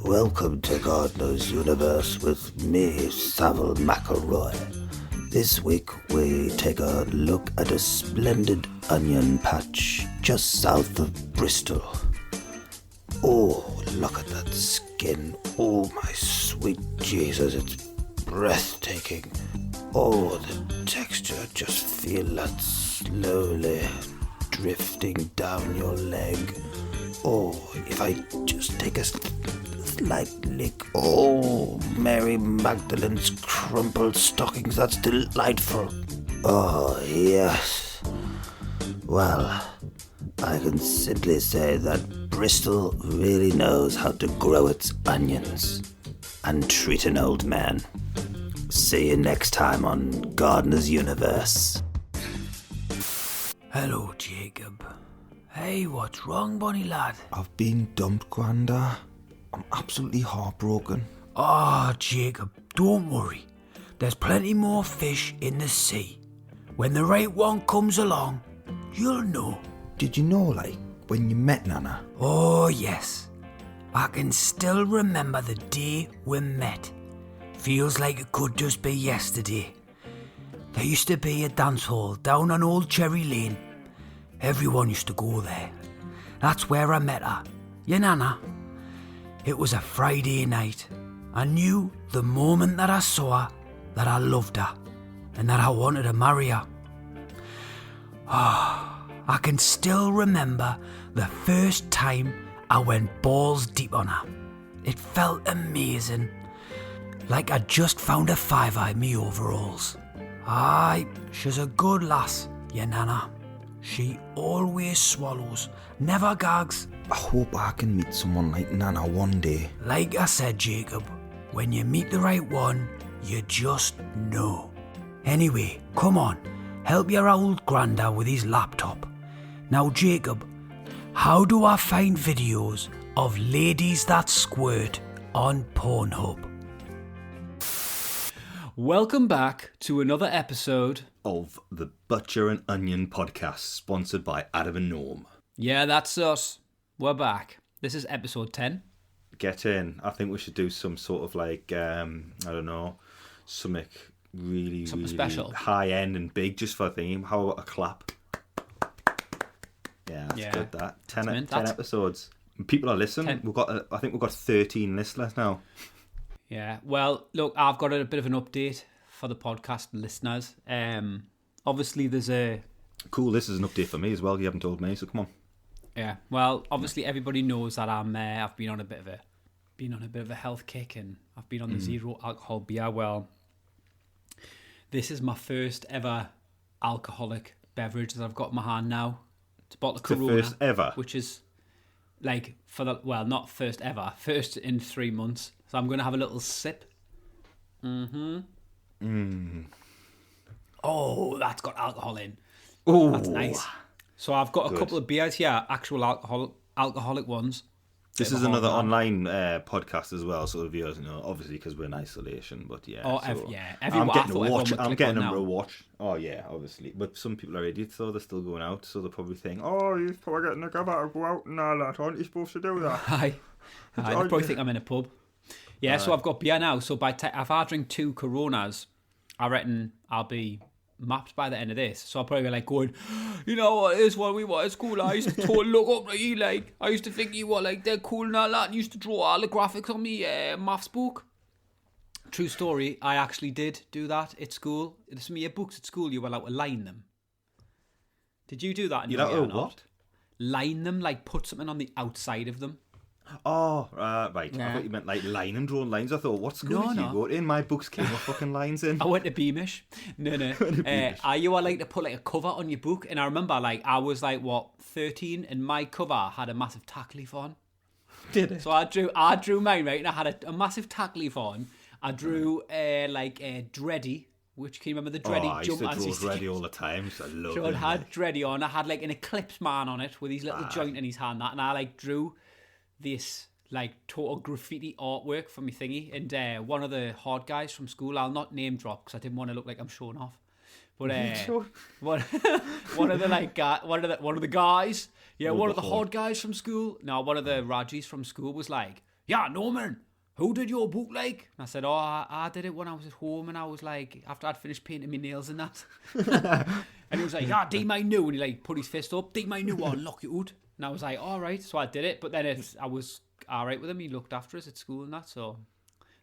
Welcome to Gardener's Universe with me, Savile McElroy. This week we take a look at a splendid onion patch just south of Bristol. Oh, look at that skin. Oh, my sweet Jesus, it's breathtaking. Oh, the texture, just feel that slowly drifting down your leg. Oh, if I just take a slight lick. Oh, Mary Magdalene's crumpled stockings, that's delightful. Oh, yes. Well, I can simply say that Bristol really knows how to grow its onions and treat an old man. See you next time on Gardener's Universe. Hello, Jacob. Hey, what's wrong, bunny lad? I've been dumped, Granda. I'm absolutely heartbroken. Ah, Jacob, don't worry. There's plenty more fish in the sea. When the right one comes along, you'll know. Did you know, when you met Nana? Oh, yes. I can still remember the day we met. Feels like it could just be yesterday. There used to be a dance hall down on Old Cherry Lane. Everyone used to go there. That's where I met her, your Nana. It was a Friday night. I knew the moment that I saw her that I loved her and that I wanted to marry her. I can still remember the first time I went balls deep on her. It felt amazing. Like I'd just found a fiver in me overalls. Aye, she's a good lass, your Nana. She always swallows, never gags. I hope I can meet someone like Nana one day. Like I said, Jacob, when you meet the right one, you just know. Anyway, come on, help your old granda with his laptop. Now, Jacob, how do I find videos of ladies that squirt on Pornhub? Welcome back to another episode of the Butcher and Onion podcast, sponsored by Adam and Norm. Yeah, that's us. We're back. This is episode 10. Get in. I think we should do some sort of I don't know, something really special, high end and big just for a theme. How about a clap? Yeah, that's good. That 10 episodes. People are listening. 10. I think we've got 13 listeners now. Yeah. Well, look, I've got a bit of an update for the podcast listeners. Obviously, there's a cool. This is an update for me as well. You haven't told me, so come on. Yeah. Well, obviously, everybody knows that I've been on a bit of a health kick, and I've been on the zero alcohol beer. Well, this is my first ever alcoholic beverage that I've got in my hand now. It's a bottle of Corona. The first ever, which is not first ever, first in 3 months. So I'm going to have a little sip. Oh, that's got alcohol in. Oh, that's nice. So I've got a couple of beers here, actual alcoholic ones. This is another online podcast as well, so the viewers know, obviously, because we're in isolation. But yeah, everyone, I'm getting a watch. Oh yeah, obviously. But some people are idiots, so they're still going out, so they'll probably think, "Oh, you're probably getting a cover to go out and all that. Aren't you supposed to do that?" Aye. They probably think I'm in a pub. Yeah, so I've got beer now. So if I drink 2 Coronas, I reckon I'll be mapped by the end of this. So I'll probably be going, you know what, it is what we want at school. I used to totally look up to you, I used to think you were dead cool and all that, and used to draw all the graphics on me maths book. True story, I actually did do that at school. In some of your books at school, you were allowed to line them. Did you do that in your year or not? What? Line them, put something on the outside of them. Oh, right. Yeah. I thought you meant line and drawing lines. I thought, what school did you go to? In my books came with fucking lines in. I went to Beamish. No. You were to put a cover on your book, and I remember I was 13, and my cover had a massive tack leaf on. Did it? So I drew mine, right, and I had a massive tack leaf on. I drew a Dreddy. Which can you remember the Dreddy jump? I used to draw Dreddy all the time. So I love it. So it had Dreddy on. I had an Eclipse man on it with his little joint in his hand. And I drew this total graffiti artwork for my thingy, and one of the hard guys from school, I'll not name drop because I didn't want to look like I'm showing off, but one of the guys, one of the hard guys from school, no, one of the Rajis from school was yeah, Norman, who did your book like? And I said, I did it when I was at home, and I was like, after I'd finished painting my nails and that. And he was like, yeah, D my new, and he like put his fist up, D my new, I'll lock you out. And I was like, all right, so I did it, but then I was all right with him. He looked after us at school and that, so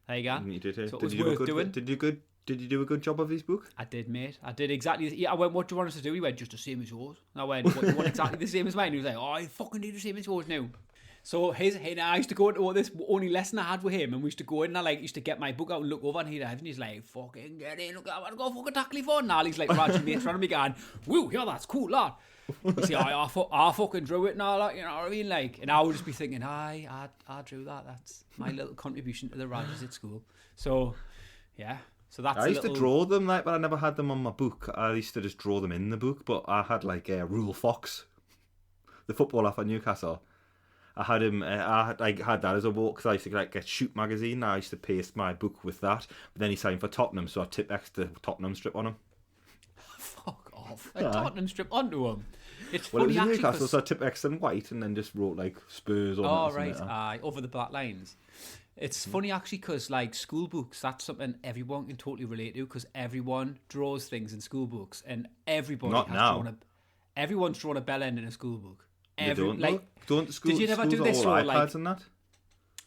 there you go. You did it. So it was worth doing. Did you do a good job of his book? I did, mate. I did exactly. Yeah, I went, what do you want us to do? He went, just the same as yours. And I went, what, you want exactly the same as mine? He was like, oh, I fucking do the same as yours now. So I used to go into this only lesson I had with him, and we used to go in, and I like used to get my book out and look over, and he's like, fucking get in, look, I want to go fucking tackle you for. And he's like, Roger, mate, trying to me going, woo, yeah, that's cool, lad. You see, I fucking drew it and all that, you know what I mean? Like, and I would just be thinking, I drew that. That's my little contribution to the Rogers at school. So, yeah. So that's I used to draw them, like, but I never had them on my book. I used to just draw them in the book, but I had like Rule Fox, the footballer for Newcastle. I had him. I had that as a walk because I used to get Shoot magazine. I used to paste my book with that. But then he signed for Tottenham, so I Tipp-X the Tottenham strip on him. Fuck off! A Tottenham strip onto him. It's well, funny it was actually. Newcastle, so I Tipp-X in white and then just wrote like Spurs on it. Oh right, aye, over the black lines. It's funny actually because like school books, that's something everyone can totally relate to because everyone draws things in school books, and everybody everyone's drawn a bell end in a school book. Don't school, did you never do this or or iPads like and that?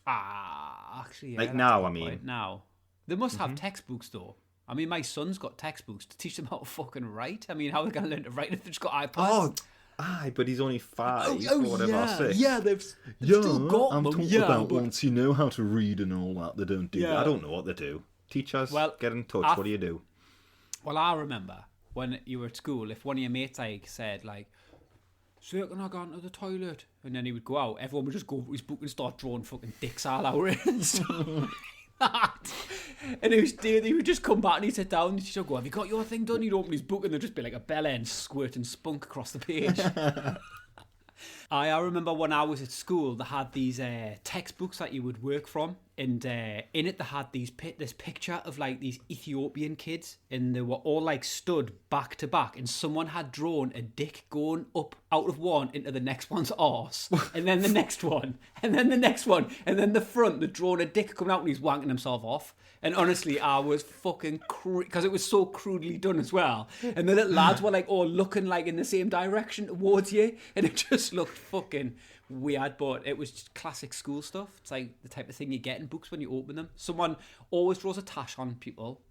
Actually, yeah, like now, I mean, now they must have textbooks though. I mean, my son's got textbooks to teach them how to fucking write. I mean, how are they going to learn to write if they've just got iPads? Oh, aye, but he's only 5 or whatever. Yeah, 6. yeah, they've still got I'm them. talking Yeah, about but once you know how to read and all that, they don't do that. Yeah. I don't know what they do. Teachers, get in touch. What do you do? Well, I remember when you were at school, if one of your mates like said like, "So can I go into the toilet?" and then he would go out, everyone would just go for his book and start drawing fucking dicks all over it and stuff like that. And he would just come back and he'd sit down and she'd go, "Have you got your thing done?" He'd open his book and there'd just be like a bell end squirting spunk across the page. I remember when I was at school, they had these textbooks that you would work from, and in it they had this picture of like these Ethiopian kids, and they were all like stood back to back, and someone had drawn a dick going up out of one into the next one's arse, and then the next one, and then the next one, and then the front, they'd drawn a dick coming out and he's wanking himself off. And honestly, I was fucking because it was so crudely done as well. And the little lads were like all looking like in the same direction towards you, and it just looked fucking weird. But it was just classic school stuff. It's like the type of thing you get in books when you open them. Someone always draws a tash on people.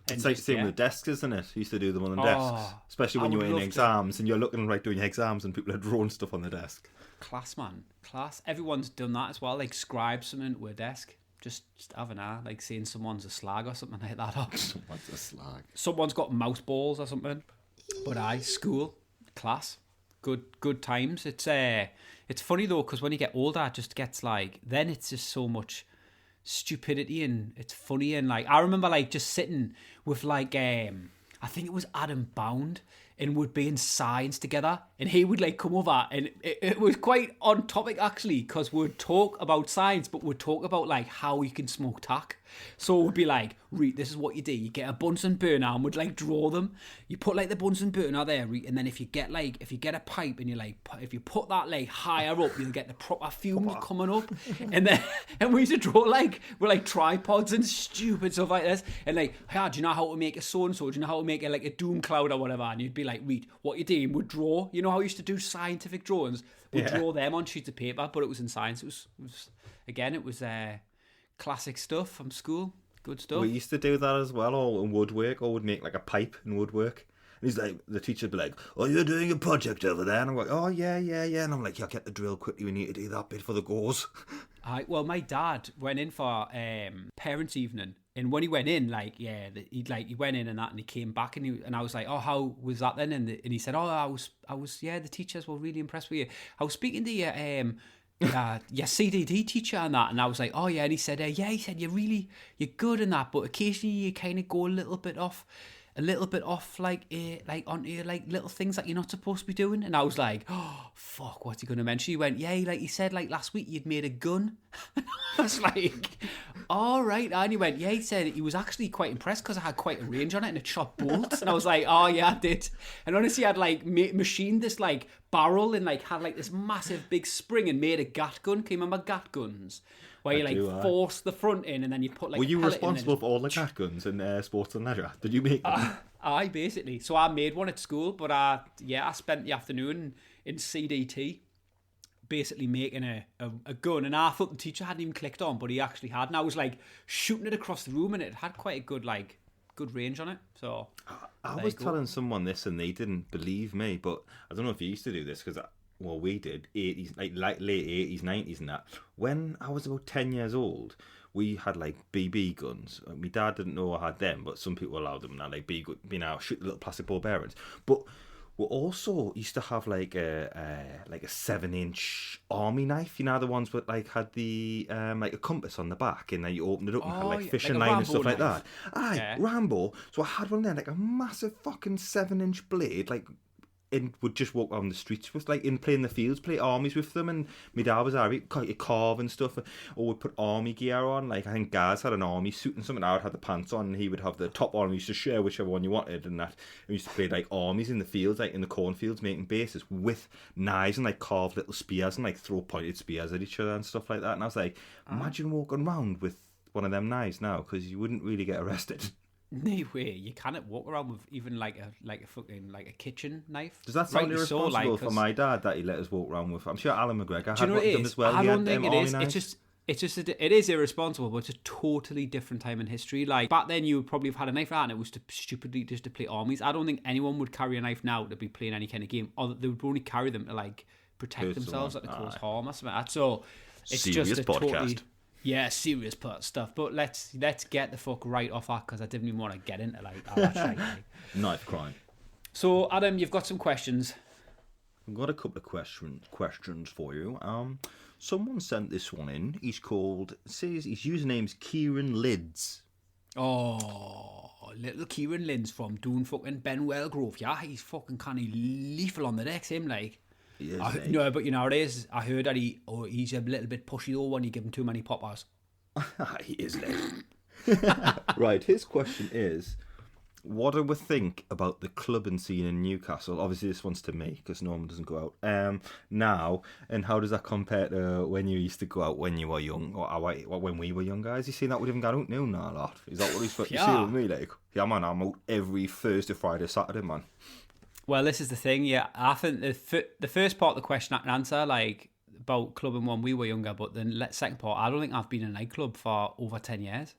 It's like the same with desks, isn't it? You used to do them on the desks, especially when you were in exams and you're looking like doing exams and people are drawing stuff on the desk. Class, man, class. Everyone's done that as well. Like scribe something to a desk. Just have an hour, like saying someone's a slag or something like that. Someone's a slag. Someone's got mouse balls or something. But school, class, good times. It's funny though because when you get older, it just gets like then it's just so much stupidity and it's funny and like I remember like just sitting with like I think it was Adam Bound and would be in science together and he would like come over and it was quite on topic actually because we'd talk about science but we'd talk about like how you can smoke tack. So it would be like, Reet, this is what you do. You get a Bunsen burner and would like draw them. You put like the Bunsen burner there, Reet, and then if you get a pipe and you like, if you put that like higher up, you'll get the proper fumes coming up. And we used to draw like, with like tripods and stupid stuff like this. And like, do you know how to make a so-and-so? Do you know how to make like a doom cloud or whatever? And you'd be like, Reet, what you doing? Would draw. You know how you used to do scientific drawings? We'd draw them on sheets of paper, but it was in science. It was classic stuff from school. Good stuff. We used to do that as well, or in woodwork, or would make like a pipe in woodwork. And he's like, the teacher'd be like, "Oh, you're doing a project over there," and I'm like, "Oh yeah." And I'm like, "Yeah, get the drill quickly. We need to do that bit for the gauze." Well, my dad went in for parents' evening, and when he went in, he went in and that, and he came back, and I was like, "Oh, how was that then?" And he said, "Oh, I was. Yeah, the teachers were really impressed with you. I was speaking to you." Your CDD teacher and that, and I was like, "Oh yeah," and he said, you're good in that, but occasionally you kind of go a little bit off like onto like little things that you're not supposed to be doing. And I was like, "Oh fuck, what's he gonna mention?" He went, "Yeah, like he said like last week you'd made a gun." I was like, "All right." And he went, "Yeah," he said he was actually quite impressed because I had quite a range on it and it shot bolts. And I was like, "Oh yeah, I did." And honestly, I'd like machined this like barrel and like had like this massive big spring and made a gat gun. Can you remember gat guns? Where you like force the front in and then you put like. Were you responsible for all the gat guns in sports and leisure? Did you make them? I basically. So I made one at school, but I spent the afternoon in CDT basically making a gun, and I thought the teacher hadn't even clicked on, but he actually had, and I was like shooting it across the room, and it had quite a good range on it. So I was telling someone this and they didn't believe me, but I don't know if you used to do this because we did 80s, like late 80s, 90s and that. When I was about 10 years old, we had like BB guns. My dad didn't know I had them, but some people allowed them now, like shoot the little plastic ball bearings. But we also used to have like a 7-inch army knife. You know, the ones that like had the like a compass on the back, and then you opened it up and had like fishing line and stuff like that. Rambo. So I had one there, like a massive fucking 7-inch blade, like. And would just walk around the streets with, like, in playing the fields, play armies with them. And my dad was there, he'd carve and stuff, or would put army gear on. Like, I think Gaz had an army suit and something. I would have the pants on, and he would have the top on. We used to share whichever one you wanted, and that. And we used to play like armies in the fields, like in the cornfields, making bases with knives and like carved little spears and like throw pointed spears at each other and stuff like that. And I was like, imagine walking around with one of them knives now, because you wouldn't really get arrested. No way, you cannot walk around with even like a fucking like a kitchen knife. Does that sound irresponsible for my dad that he let us walk around with? I'm sure Alan McGregor had one of them as well. I don't think it is. It is irresponsible, but it's a totally different time in history. Like back then, you would probably have had a knife like that, and it was stupidly just to play armies. I don't think anyone would carry a knife now to be playing any kind of game, or they would only carry them to like protect themselves, like to cause harm or something like that. So it's serious just a podcast. totally. Yeah, serious stuff. But let's get the fuck right off that, because I didn't even want to get into like all that shit. Like. Knife crime. So Adam, you've got some questions. I've got a couple of questions for you. Someone sent this one in. His username's Kieran Lids. Oh, little Kieran Lids from doing fucking Benwell Grove. Yeah, he's fucking kind of lethal on the decks, him like. No, but you know how it is. I heard that he's a little bit pushy though when you give him too many poppers. He is late. Right, his question is, what do we think about the clubbing scene in Newcastle? Obviously this one's to me, because Norman doesn't go out now, and how does that compare to when you used to go out when you were young, or when we were young guys? You seen that we haven't gone out now a lot? Is that what he's you see with me? Like, yeah man, I'm out every Thursday, Friday, Saturday, man. Well, this is the thing, yeah. I think the first part of the question I can answer, like, about clubbing when we were younger, but the second part, I don't think I've been in a nightclub for over 10 years.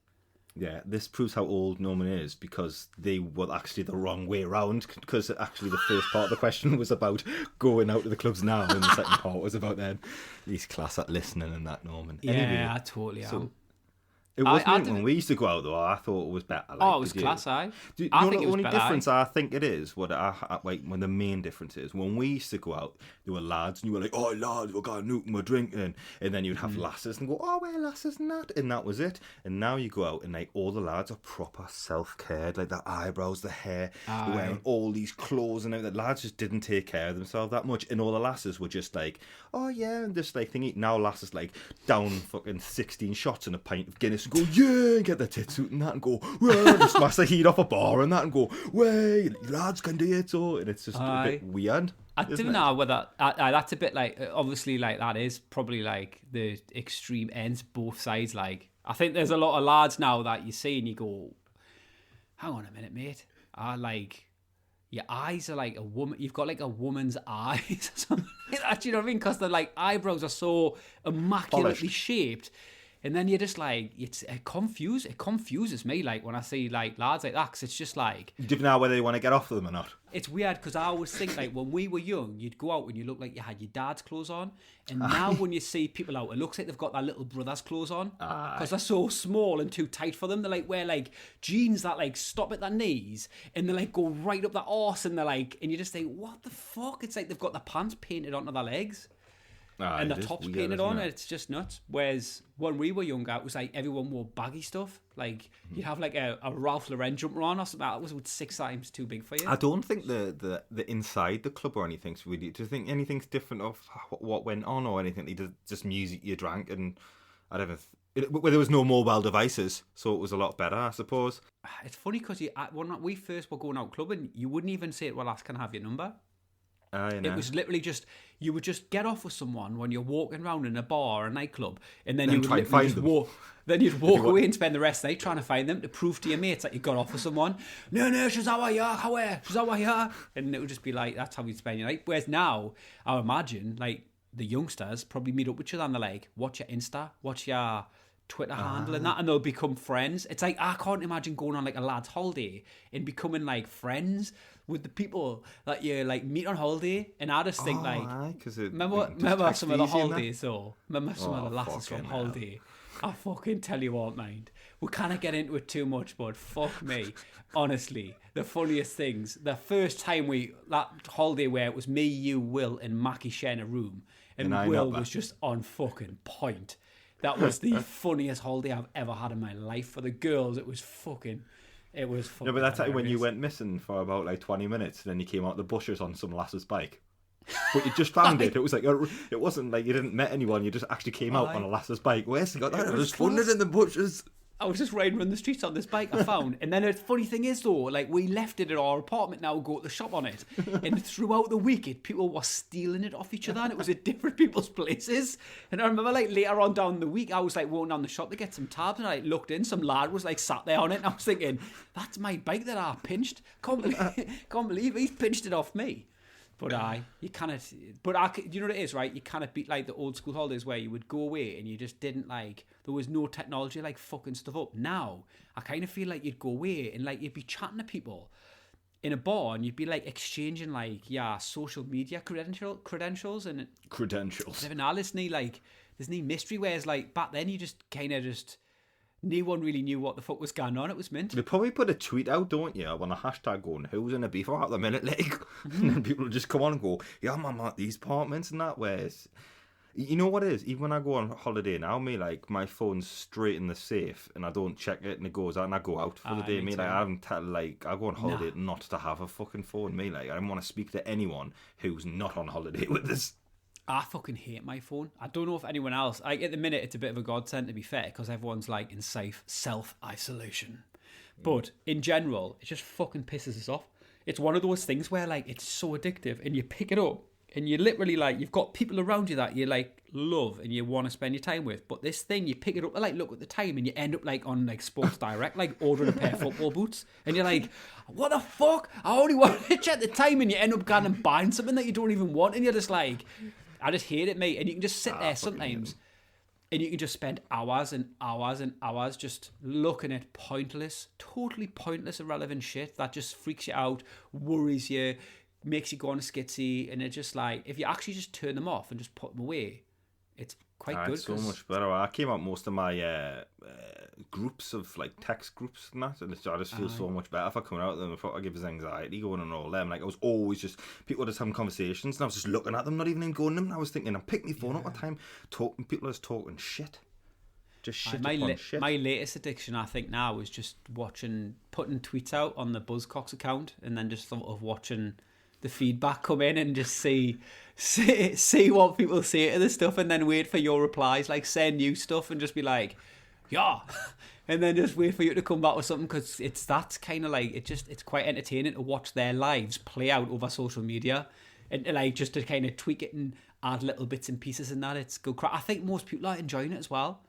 Yeah, this proves how old Norman is, because they were actually the wrong way around, because actually the first part of the question was about going out to the clubs now, and the second part was about then. He's class at listening and that, Norman. Yeah, anyway, I totally am. It wasn't when we used to go out though. I thought it was better. Like, it was class, I think the only difference I think it is, when the main difference is, when we used to go out, there were lads, and you were like, oh lads, we're going out and we're drinking, and then you'd have lasses and go, oh we're lasses and that was it. And now you go out and like all the lads are proper self-cared, like their eyebrows, the hair, they're wearing all these clothes, and the lads just didn't take care of themselves that much, and all the lasses were just like, oh yeah, and just like thinking. Now lasses like down fucking 16 shots and a pint of Guinness and go, yeah, and get their tits out and that, and go, well, just smash the heat off a bar and that, and go, way, lads can do it, so, and it's just a bit weird. I don't know whether that's a bit like, obviously, like that is probably like the extreme ends, both sides. Like, I think there's a lot of lads now that you see and you go, hang on a minute, mate. Like, your eyes are like a woman. You've got like a woman's eyes or something like that. You know what I mean? Because the like eyebrows are so immaculately shaped. And then you're just like, it confuses me, like, when I see, like, lads like that, because it's just like... You don't know whether they want to get off of them or not. It's weird, because I always think, like, when we were young, you'd go out and you look like you had your dad's clothes on, and now when you see people out, it looks like they've got their little brother's clothes on, because they're so small and too tight for them. They, like, wear, like, jeans that, like, stop at their knees, and they, like, go right up their arse, and they're, like... And you just think, what the fuck? It's like they've got their pants painted onto their legs. And the top's painted on, and it's just nuts. Whereas when we were younger, it was like everyone wore baggy stuff. Like you'd have like a Ralph Lauren jumper on or something. That was 6 times too big for you. I don't think the inside the club or anything's really. Do you think anything's different of what went on or anything? Just music you drank, and where there was no mobile devices, so it was a lot better, I suppose. It's funny because when we first were going out clubbing, you wouldn't even say, "Well, can I have your number?" It was literally just, you would just get off with someone when you're walking around in a bar or a nightclub, and then you would try and literally find just them. then you'd walk away and spend the rest of the night trying to find them to prove to your mates that you got off with someone. No, she's our here, she's our here. And it would just be like, that's how you'd spend your night. Whereas now, I imagine, like, the youngsters probably meet up with each other and they're like, what's your Insta? What's your Twitter handle and that? And they'll become friends. It's like, I can't imagine going on like a lad's holiday and becoming like friends with the people that you like meet on holiday. And I just think remember some of the holidays though? Remember some of the lasses from holiday? I fucking tell you what, mind. We can't get into it too much, but fuck me. Honestly, the funniest things. The first time that holiday where it was me, you, Will, and Mackie sharing a room, and Will was just on fucking point. That was the funniest holiday I've ever had in my life. For the girls, it was fucking. No, but that's like when you went missing for about like 20 minutes, and then you came out the bushes on some lass's bike. But you just found it. It was like it wasn't like you didn't met anyone. You just actually came out on a lass's bike. Where's he got that? I just found it in the bushes. I was just riding around the streets on this bike I found. And then the funny thing is though, like we left it at our apartment now, go to the shop on it. And throughout the week, people were stealing it off each other and it was at different people's places. And I remember like later on down the week, I was like walking down the shop to get some tabs and I looked in, some lad was like sat there on it and I was thinking, that's my bike that I pinched. Can't believe he's pinched it off me. But you cannot. But you know what it is, right? You cannot beat like the old school holidays where you would go away and you just didn't like. There was no technology like fucking stuff up. Now I kind of feel like you'd go away and like you'd be chatting to people in a bar and you'd be like exchanging like social media credentials and credentials. Even now, there's no mystery. Whereas like back then, you just kind of just. No one really knew what the fuck was going on. It was mint. They probably put a tweet out, don't you, on a hashtag going, who's in a beef at the minute, like? And then people just come on and go, yeah, I'm at these apartments and that. Whereas, you know what it is? Even when I go on holiday now, my phone's straight in the safe and I don't check it and it goes out and I go out for the day. I go on holiday not to have a fucking phone. I don't want to speak to anyone who's not on holiday with us. I fucking hate my phone. I don't know if anyone else... at the minute, it's a bit of a godsend, to be fair, because everyone's, like, in safe self-isolation. But, in general, it just fucking pisses us off. It's one of those things where, like, it's so addictive, and you pick it up, and you literally, like, you've got people around you that you, like, love and you want to spend your time with. But this thing, you pick it up, like, look at the time, and you end up, like, on, like, Sports Direct, like, ordering a pair of football boots. And you're like, what the fuck? I only want to check the time, and you end up going and buying something that you don't even want, and you're just like... I just hate it, mate. And you can just sit there sometimes and you can just spend hours and hours and hours just looking at totally pointless, irrelevant shit that just freaks you out, worries you, makes you go on a skitsy. And it's just like, if you actually just turn them off and just put them away, it's quite good. It's so much better. I came out most of my groups of like text groups and that, and I just feel so much better if I come out of them. I thought I give us anxiety going on all them. Like I was always just people were just having conversations, and I was just looking at them, not even going to them. And I was thinking, I'm picking my phone up at the time, talking. People are just talking shit, just shit upon shit. My latest addiction, I think now, is just putting tweets out on the Buzzcocks account, and then just sort of watching the feedback come in and just see what people say to the stuff, and then wait for your replies, like send you stuff and just be like, yeah, and then just wait for you to come back with something, because that's kind of like it's quite entertaining to watch their lives play out over social media, and like just to kind of tweak it and add little bits and pieces in that. It's good crap. I think most people are enjoying it as well.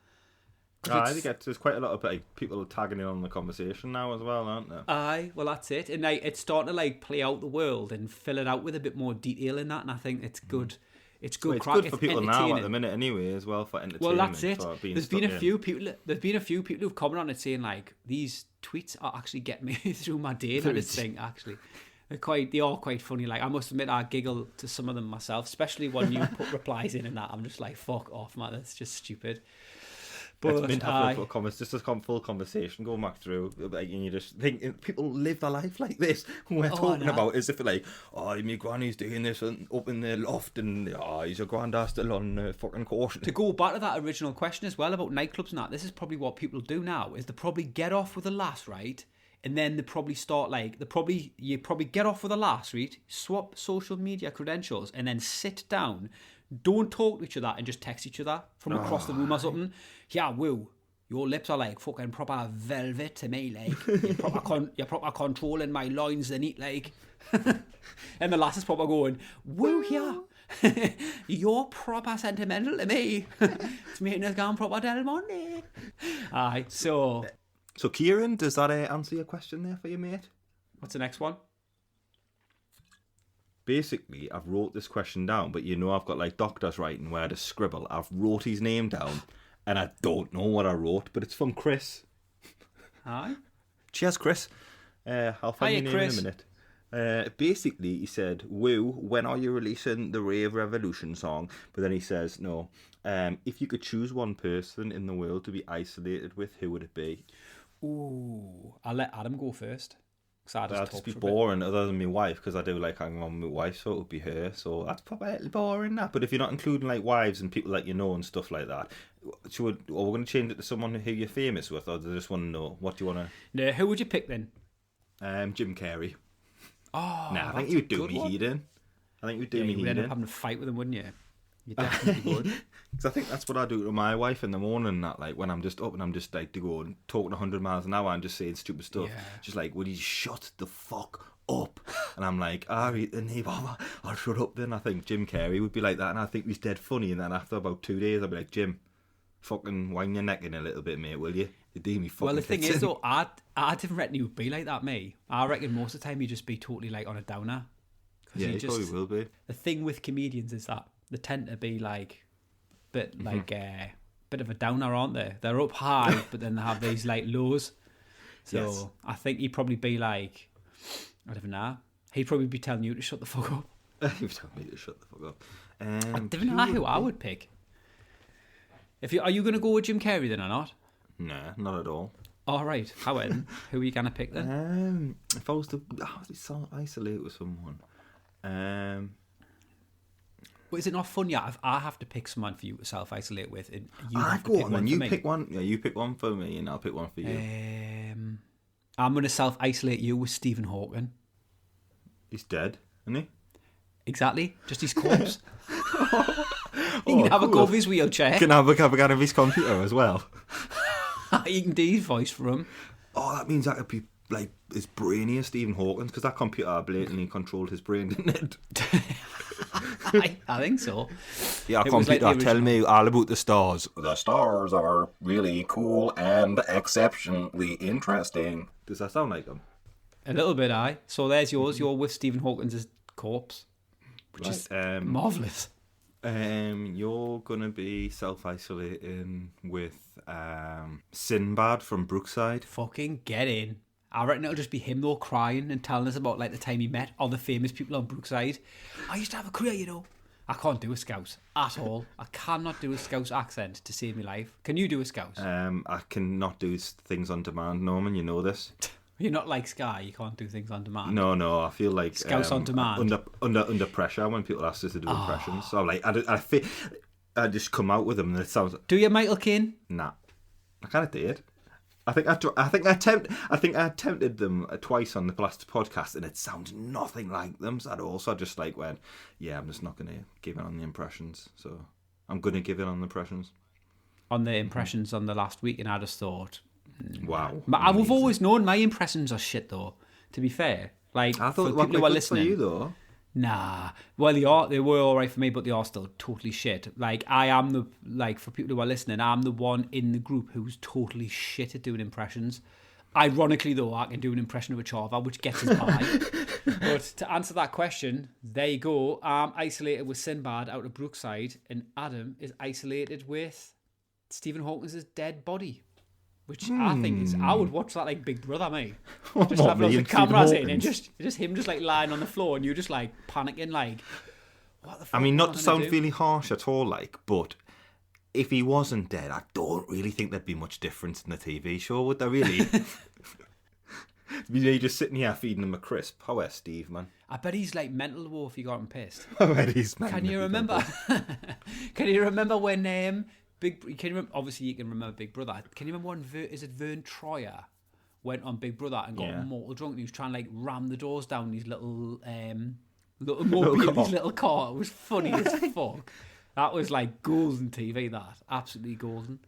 I think there's quite a lot of like, people tagging in on the conversation now as well, aren't there? Aye, well that's it, and like it's starting to like play out the world and fill it out with a bit more detail in that, and I think it's good. It's good. It's good for people now at the minute, anyway, as well, for entertainment. Well, that's it. There's been a few people who've commented on it saying like, these tweets are actually getting me through my day. And it's thing actually, they are quite funny. Like I must admit, I giggle to some of them myself, especially when you put replies in and that. I'm just like, fuck off, man. That's just stupid. But it's been just a full conversation going back through, like, and you just think people live their life like this. We're talking about as if like, oh, my granny's doing this up in the loft, and he's a granddad still on fucking caution. To go back to that original question as well about nightclubs and that, this is probably what people do now. Is they probably get off with a lass, right? And then they probably start like you probably get off with a lass, right? Swap social media credentials and then sit down. Don't talk to each other and just text each other from across the room or something. Yeah, woo. your lips are like fucking proper velvet to me, like. You're proper controlling my loins and eat, like. And the lass is proper going, woo, yeah. You're proper sentimental to me. It's making us go proper Del Monte. Aye, so... So, Kieran, does that answer your question there for you, mate? What's the next one? Basically, I've wrote this question down, but you know I've got like doctor's writing where to scribble. I've wrote his name down, and I don't know what I wrote, but it's from Chris. Aye. Cheers, Chris. I'll find your name Chris. in a minute. Basically, he said, "Woo, when are you releasing the Rave Revolution song?" But then he says, "No. If you could choose one person in the world to be isolated with, who would it be?" Ooh, I'll let Adam go first. That'd just be boring, other than my wife, because I do like hanging on with my wife, so it would be her. So that's probably a little boring, that. But if you're not including like wives and people that you know and stuff like that, are we going to change it to someone who you're famous with, or do they just want to know? What do you want to? No, who would you pick then? Jim Carrey. Oh, Nah, I think he would do me heat in. I think he would do me you would heat end up in. having a fight with him, wouldn't you? You definitely would. Because I think that's what I do to my wife in the morning. That like when I'm just up and I'm just like to go and talking 100 miles an hour and just saying stupid stuff. Yeah. Just like, would you shut the fuck up? And I'm like, I'll shut up then. I think Jim Carrey would be like that, and I think he's dead funny. And then after about 2 days, I'll be like, Jim, fucking wind your neck in a little bit, mate, will you? You do me fucking. Well, the thing fits is, in. though, I didn't reckon he would be like that, me. I reckon most of the time he'd just be totally like on a downer. Yeah, he probably will be. The thing with comedians is that they tend to be like, bit of a downer, aren't they? They're up high, but then they have these like lows. So Yes. I think he'd probably be like, I don't know. He'd probably be telling you to shut the fuck up. You've told me to shut the fuck up. I don't know who I would pick. Are you going to go with Jim Carrey then or not? Nah, not at all. All right. How then? Who are you going to pick then? If I was to isolate with someone, But is it not fun yet? If I have to pick someone for you to self-isolate with, and you have to go pick on, one then for you me. pick one. Yeah, you pick one for me, and I'll pick one for you. I'm going to self-isolate you with Stephen Hawking. He's dead, isn't he? Exactly. Just his corpse. You can have a go of his wheelchair. Can I have a go of his computer as well? You can do his voice for him. Oh, that means that could be like as brainy as Stephen Hawkins, because that computer blatantly controlled his brain, didn't it? I think so. Yeah, It was like computer, the tell original- me all about the stars. The stars are really cool and exceptionally interesting. Does that sound like him? A little bit, aye. So there's yours. You're with Stephen Hawkins' corpse, which is marvellous. You're gonna be self-isolating with Sinbad from Brookside. Fucking get in. I reckon it'll just be him though, crying and telling us about like the time he met all the famous people on Brookside. I used to have a career, you know. I can't do a Scouse at all. I cannot do a Scouse accent to save my life. Can you do a Scouse? I cannot do things on demand, Norman. You know this. You're not like Sky. You can't do things on demand. No. I feel like Scouse on demand. under pressure when people ask us to do impressions. So like, I just come out with them, and it sounds. Do you, Michael Caine? Nah, I kind of did. I think I attempted them twice on the last podcast, and it sounds nothing like them. So I'd also just like went, yeah, I'm just not going to give in on the impressions. So I'm going to give in on the impressions. On the impressions on the last week, and I just thought, Wow. We've always known my impressions are shit though. To be fair, like I for thought people who are for listening, you though. nah. Well, they were all right for me, but they are still totally shit. Like I am for people who are listening, I'm the one in the group who's totally shit at doing impressions. Ironically though, I can do an impression of a chava, which gets us by. But to answer that question, there you go. I'm isolated with Sinbad out of Brookside, and Adam is isolated with Stephen Hawking's dead body. Which I think is, I would watch that like Big Brother, mate. Just have loads of cameras in and just him just like lying on the floor and you just like panicking like, what the fuck? I mean, am not to sound gonna do? really harsh at all, like, but if he wasn't dead, I don't really think there'd be much difference in the TV show, would there really? You're just sitting here feeding him a crisp. How is Steve, man? I bet he's like mental though if he got him pissed. How is Can you remember? Can you remember when obviously you can remember Big Brother. Can you remember when Vern Troyer went on Big Brother and got mortal drunk and he was trying to like ram the doors down these little mobile, his little car. It was funny as fuck. That was like golden TV. That absolutely golden.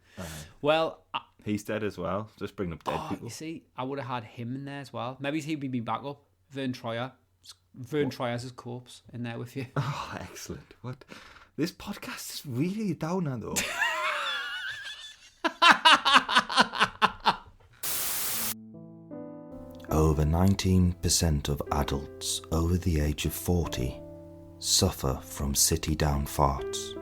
Well, He's dead as well. Just bringing up dead people. You see, I would have had him in there as well. Maybe he'd be my backup. Vern Troyer. Vern Troyer's his corpse in there with you. Oh, excellent. What? This podcast is really downer, though. Over 19% of adults over the age of 40 suffer from city-down farts.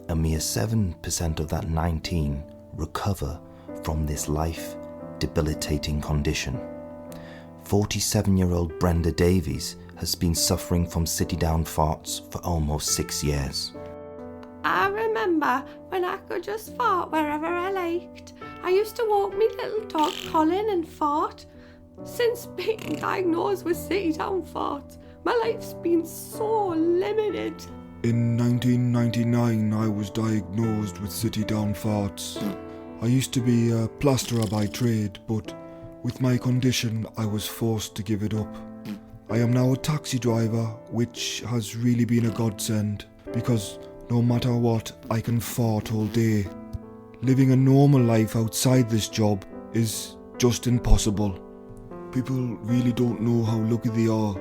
A mere 7% of that 19 recover from this life-debilitating condition. 47-year-old Brenda Davies has been suffering from city-down farts for almost 6 years. I remember when I could just fart wherever I liked. I used to walk me little dog Colin and fart. Since being diagnosed with city-down farts, my life's been so limited. In 1999, I was diagnosed with city-down farts. I used to be a plasterer by trade, but with my condition, I was forced to give it up. I am now a taxi driver, which has really been a godsend, because no matter what, I can fart all day. Living a normal life outside this job is just impossible. People really don't know how lucky they are.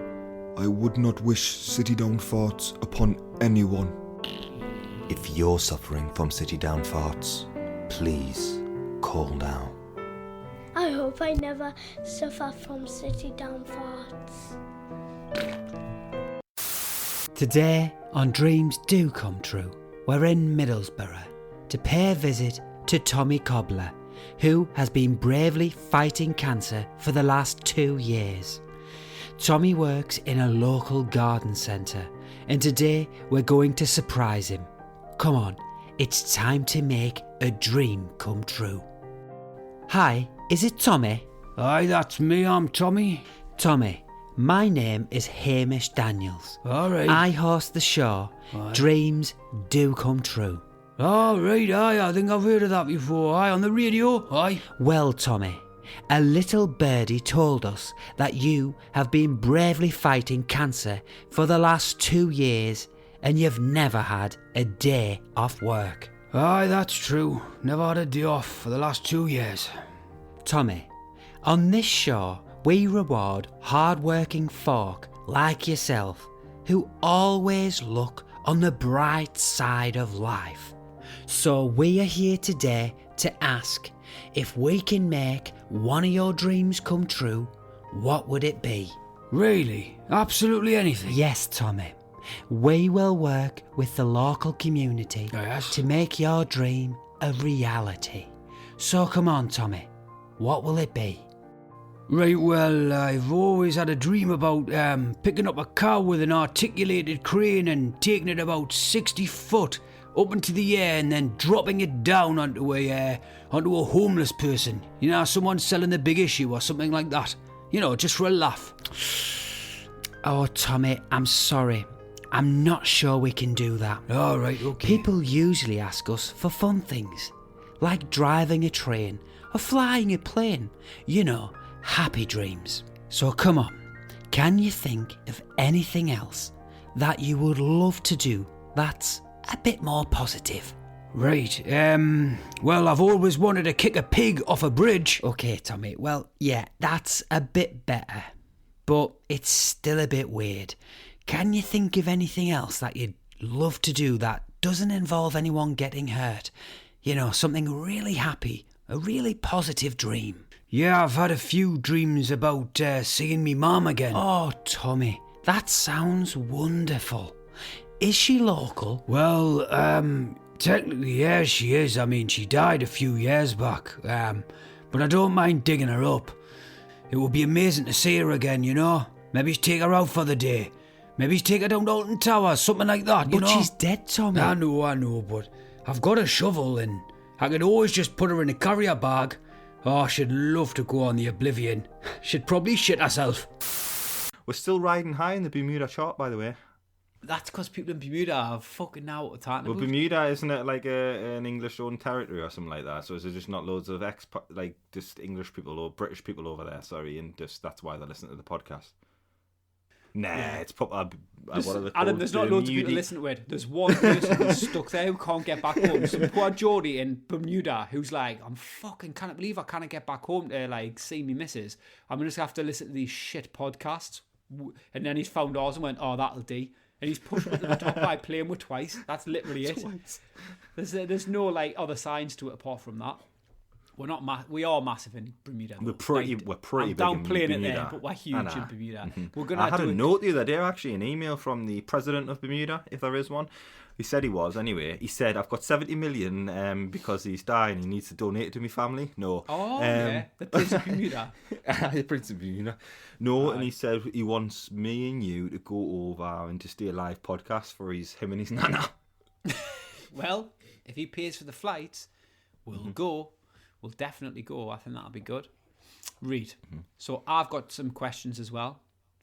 I would not wish city-down farts upon anyone. If you're suffering from city-down farts, please call now. I hope I never suffer from city-down farts. Today on Dreams Do Come True, we're in Middlesbrough to pay a visit to Tommy Cobbler, who has been bravely fighting cancer for the last 2 years. Tommy works in a local garden centre, and today we're going to surprise him. Come on, it's time to make a dream come true. Hi, is it Tommy? Aye, that's me, I'm Tommy. Tommy, my name is Hamish Daniels. All right. I host the show Dreams Do Come True. All right, aye, I think I've heard of that before. Aye, on the radio, aye. Well, Tommy, a little birdie told us that you have been bravely fighting cancer for the last 2 years and you've never had a day off work. Aye, that's true. Never had a day off for the last 2 years. Tommy, on this show, we reward hard-working folk like yourself who always look on the bright side of life. So we are here today to ask, if we can make one of your dreams come true, what would it be? Really? Absolutely anything? Yes, Tommy. We will work with the local community Yes. to make your dream a reality. So come on, Tommy. What will it be? Right, well, I've always had a dream about picking up a cow with an articulated crane and taking it about 60 foot up into the air and then dropping it down onto a homeless person. You know, someone selling the Big Issue or something like that. You know, just for a laugh. Oh, Tommy, I'm sorry. I'm not sure we can do that. All right, okay. People usually ask us for fun things, like driving a train or flying a plane. You know, happy dreams. So come on, can you think of anything else that you would love to do that's a bit more positive? Right, well, I've always wanted to kick a pig off a bridge. Okay, Tommy, well, yeah, that's a bit better, but it's still a bit weird. Can you think of anything else that you'd love to do that doesn't involve anyone getting hurt? You know, something really happy, a really positive dream. Yeah, I've had a few dreams about seeing me mum again. Oh, Tommy, that sounds wonderful. Is she local? Well, technically, yeah, she is. I mean, she died a few years back, but I don't mind digging her up. It would be amazing to see her again, you know? Maybe take her out for the day. Maybe take her down to Alton Towers, something like that, you know? But she's dead, Tommy. I know, but I've got a shovel and I could always just put her in a carrier bag. Oh, she'd love to go on the Oblivion. She'd probably shit herself. We're still riding high in the Bermuda chart, by the way. That's because people in Bermuda are fucking now what talking Well, about. Bermuda, isn't it like an English-owned territory or something like that? So is there just not loads of just English people or British people over there? Sorry, and just that's why they listen to the podcast. Nah, it's probably what are they Adam, called? there's not loads of people Bermuda- listening to it. There's one person who's stuck there who can't get back home. Some poor Geordie in Bermuda who's like, I'm fucking can't believe I can't get back home to like see me missus. I'm just gonna have to listen to these shit podcasts. And then he's found ours and went, oh, that'll do. And he's pushed it to the top by playing with twice. That's literally it. There's no like other signs to it apart from that. We're not. We are massive in Bermuda. We're pretty. Like, We're pretty I'm big in downplaying it Bermuda. there, but we're huge in Bermuda. We're gonna. I had do a it. note the other day, actually, an email from the president of Bermuda, if there is one. He said he was, anyway. He said, I've got 70 million because he's dying. He needs to donate it to my family. No. Oh, yeah. The Prince of Bermuda. The Prince of Bermuda. No, and he said he wants me and you to go over and just do a live podcast for him and his nana. Well, if he pays for the flights, we'll go. We'll definitely go. I think that'll be good. Read. So I've got some questions as well.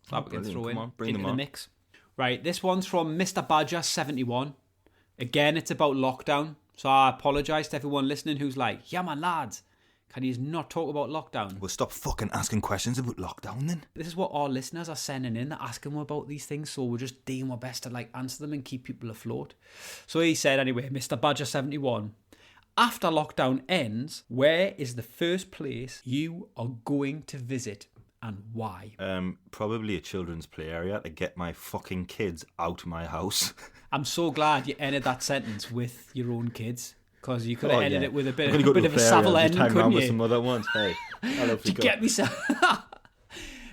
So we can throw into the mix. Right, this one's from Mr. Badger 71. Again, it's about lockdown. So I apologise to everyone listening who's like, yeah, man, lads, can you not talk about lockdown? Well, stop fucking asking questions about lockdown then. This is what our listeners are sending in. They're asking them about these things. So we're just doing our best to like answer them and keep people afloat. So he said, anyway, Mr. Badger 71. After lockdown ends, where is the first place you are going to visit and why? Probably a children's play area to get my fucking kids out of my house. I'm so glad you ended that sentence with your own kids, because you could have ended it with a bit, go bit of a savile ending, couldn't with you? some other ones. Hey, I love to get me some.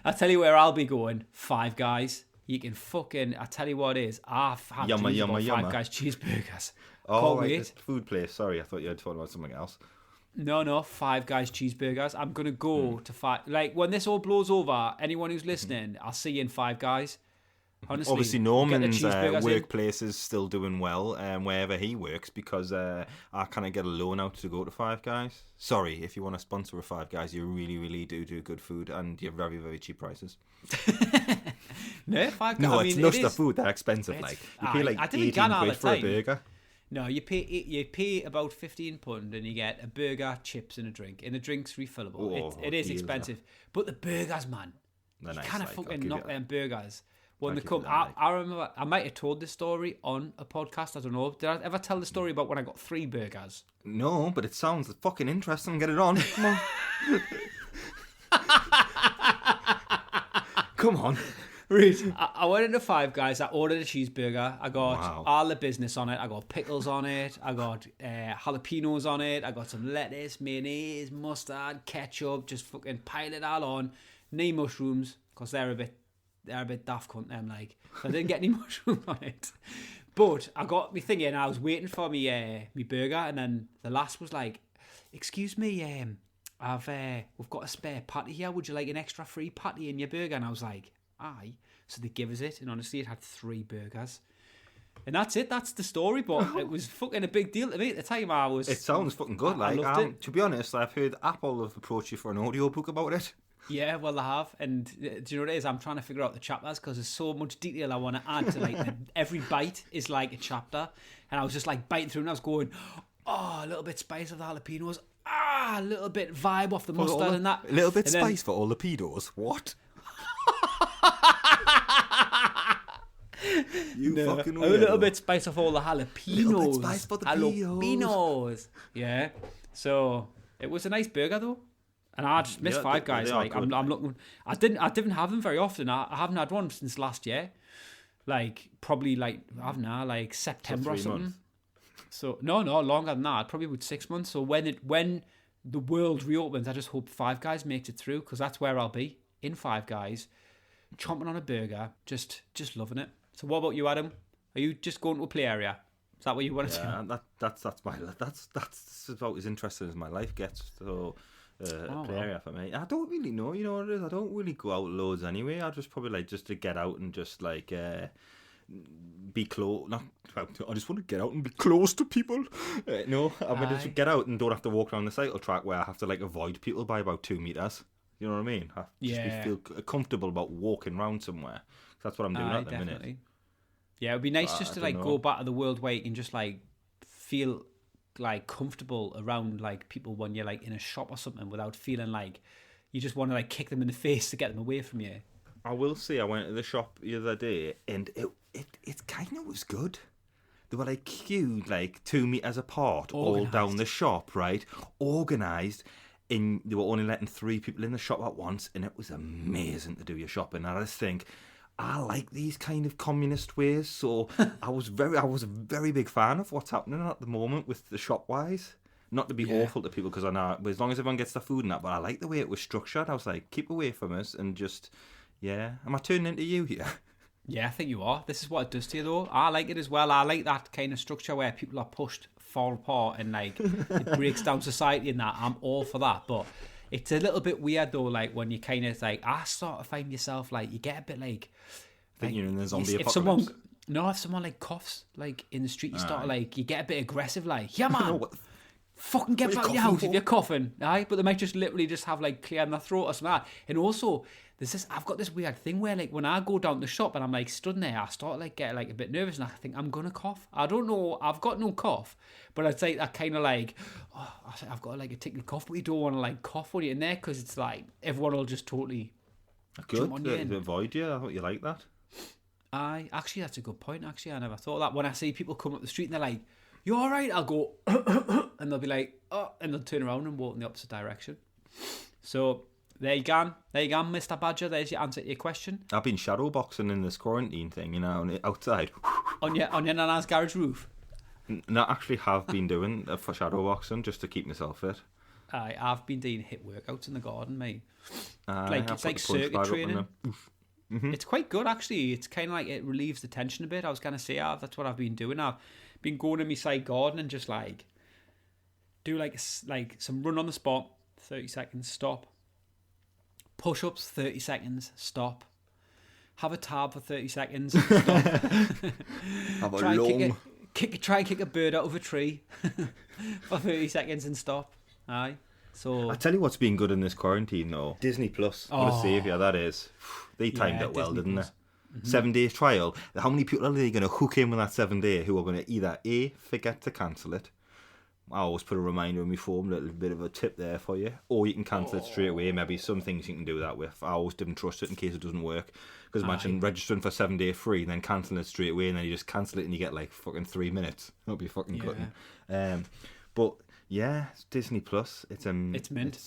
I'll tell you where I'll be going. Five Guys. You can fucking. I tell you what it is. I've had Five Guys cheeseburgers. Oh, Can't right, wait. the food place. Sorry, I thought you had talked about something else. No, Five Guys cheeseburgers. I'm gonna go to Five. Like when this all blows over, anyone who's listening, I'll see you in Five Guys. Honestly, obviously Norman's cheeseburgers workplace is still doing well wherever he works, because I kind of get a loan out to go to Five Guys. Sorry, if you want to sponsor a Five Guys, you really, really do good food and you have very, very cheap prices. No, Five Guys. No, I mean, it's not it the is, food. They're expensive. Like you pay like 18 quid for a burger. No, you pay about £15 and you get a burger, chips, and a drink. And the drink's refillable. Oh, it is expensive, but the burgers, man, They're you nice, kind of like, fucking knock them burgers. When they Thank you come, for that, I remember I might have told this story on a podcast. I don't know. Did I ever tell the story about when I got 3 burgers? No, but it sounds fucking interesting. Get it on. Come on. Come on. Right. I went into Five Guys. I ordered a cheeseburger. I got all the business on it. I got pickles on it. I got jalapenos on it. I got some lettuce, mayonnaise, mustard, ketchup. Just fucking pile it all on. No mushrooms, because they're a bit daft cunt them, like. So I didn't get any mushrooms on it. But I got me thinking, I was waiting for me burger, and then the last was like, excuse me, we've got a spare patty here. Would you like an extra free patty in your burger? And I was like, aye. So they give us it, and honestly, it had 3 burgers. And that's it. That's the story. But it was fucking a big deal to me at the time. It sounds fucking good. I loved it. To be honest, I've heard Apple have approached you for an audiobook about it. Yeah, well, they have. And do you know what it is? I'm trying to figure out the chapters because there's so much detail I want to add to, like, every bite is like a chapter. And I was just like biting through and I was going, oh, a little bit spice of the jalapenos. A little bit vibe off the mustard and that. A little bit and spice for all the pedos. What? Fucking weirdo. A little bit spice off all the jalapenos. A little bit spice for the jalapenos. Yeah. So it was a nice burger though. And I just missed Five Guys. Like I'm looking. I didn't have them very often. I haven't had one since last year. Like probably like I don't know, like September or something. Months. So no, longer than that. Probably about 6 months. So when the world reopens, I just hope Five Guys makes it through, because that's where I'll be, in Five Guys, chomping on a burger, just loving it. So what about you, Adam? Are you just going to a play area? Is that what you want to do? Yeah, that's about as interesting as my life gets. So. Play area for me. I don't really know. You know what it is? I don't really go out loads anyway. I just probably like just to get out and just like be close. I just want to get out and be close to people. No, I'm gonna just get out and don't have to walk around the cycle track where I have to like avoid people by about 2 meters. You know what I mean? I just feel comfortable about walking around somewhere. That's what I'm doing at the minute. Yeah, it'd be nice just to like go back to the world where you can just like feel like comfortable around like people when you're like in a shop or something without feeling like you just want to like kick them in the face to get them away from you. I will say I went to the shop the other day and it kind of was good. They were like queued like 2 meters apart, all down the shop, right? Organised. And they were only letting 3 people in the shop at once, and it was amazing to do your shopping. And I just think, I like these kind of communist ways, so I was a very big fan of what's happening at the moment with the shop-wise. Not to be awful to people, because I know, but as long as everyone gets their food and that, but I like the way it was structured. I was like, keep away from us and just, am I turning into you here? Yeah, I think you are. This is what it does to you, though. I like it as well. I like that kind of structure where people are pushed, fall apart, and like it breaks down society and that. I'm all for that. But it's a little bit weird, though, like when you kind of like, I sort of find yourself like, you get a bit like... I think you're in the zombie if apocalypse. If someone like coughs, like in the street, you start like, you get a bit aggressive, like, yeah, man. Fucking get out of your house if you're coughing, right? But they might just literally just have like clear in their throat or something like that. And also, I've got this weird thing where like when I go down the shop and I'm like stood there, I start like getting like a bit nervous and I think I'm gonna cough. I don't know, I've got no cough, but I'd say that kind of like, I've got like a tickly cough, but you don't want to like cough when you're in there because it's like everyone will just totally jump on you and avoid you. I thought you like that. Actually, that's a good point. Actually, I never thought of that. When I see people come up the street and they're like, "You all right?" I'll go, and they'll be like, "Oh," and they'll turn around and walk in the opposite direction. So there you go, Mr. Badger. There's your answer to your question. I've been shadow boxing in this quarantine thing, outside. on your nana's garage roof. No, I actually have been doing for shadow boxing just to keep myself fit. I've been doing HIIT workouts in the garden, mate. It's like circuit training. Mm-hmm. It's quite good, actually. It's kind of like it relieves the tension a bit. I was going to say, that's what I've been doing. I've been going in my side garden and just like do like some run on the spot, 30 seconds, stop. Push-ups, 30 seconds, stop. Have a tab for 30 seconds, stop. Try and kick a bird out of a tree for 30 seconds and stop. Aye. So I tell you what's been good in this quarantine though. Disney Plus. What a saviour that is. They timed it well, didn't they? Mm-hmm. 7 days trial. How many people are they going to hook in with that 7 day who are going to either A, forget to cancel it? I always put a reminder in my phone, a little bit of a tip there for you. Or you can cancel it straight away. Maybe some things you can do that with. I always didn't trust it in case it doesn't work. Because imagine registering for 7 day free and then cancelling it straight away and then you just cancel it and you get like fucking 3 minutes. That'll be fucking cutting. But yeah, it's Disney Plus. It's mint.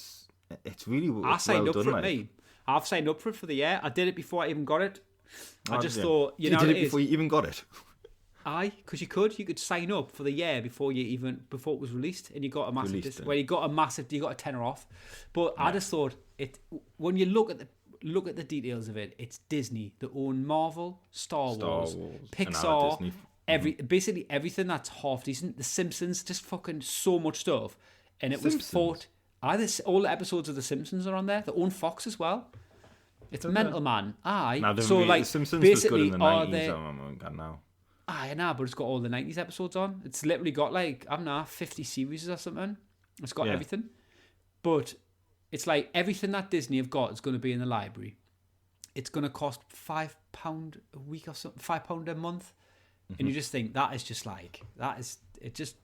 It's really I signed well up done, for it, I've signed up for it for the year. I did it before I even got it. I just thought, you did it before you even got it. Aye, because you could sign up for the year before it was released, and you got a massive you got a tenner off. But I just thought when you look at the details of it, it's Disney that own Marvel, Star Wars, Pixar, basically everything that's half decent. The Simpsons, just fucking so much stuff, and it was fought. All the episodes of The Simpsons are on there. They own Fox as well. It's mental, man. Aye. So like, The Simpsons was good in the 90s. Now. Aye, but it's got all the 90s episodes on. It's literally got like, I don't know, 50 series or something. It's got everything. But it's like everything that Disney have got is going to be in the library. It's going to cost £5 a week or something, £5 a month. Mm-hmm. And you just think it's just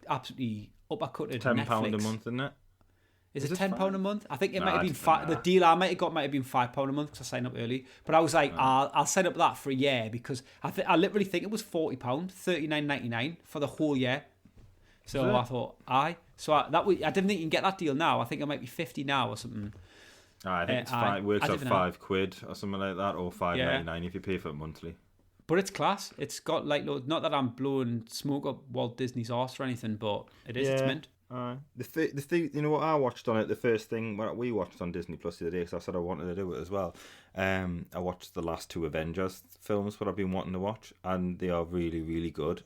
absolutely uppercutted £10 Netflix. A month, isn't it? Is it £10 a month? I think it might have been the deal I might have got might have been £5 a month because I signed up early. But I was like, I'll sign up that for a year because I literally think it was £40, $39.99 for the whole year. So I thought, So I didn't think you can get that deal now. I think it might be 50 now or something. I think it's it works out £5 or something like that, or $5.99 if you pay for it monthly. But it's class. It's got like not that I'm blowing smoke up Walt Disney's arse or anything, but it is. It's mint. The thing, you know what I watched on it? The first thing we watched on Disney Plus the other day, because I said I wanted to do it as well. I watched the last 2 Avengers films, what I've been wanting to watch, and they are really, really good.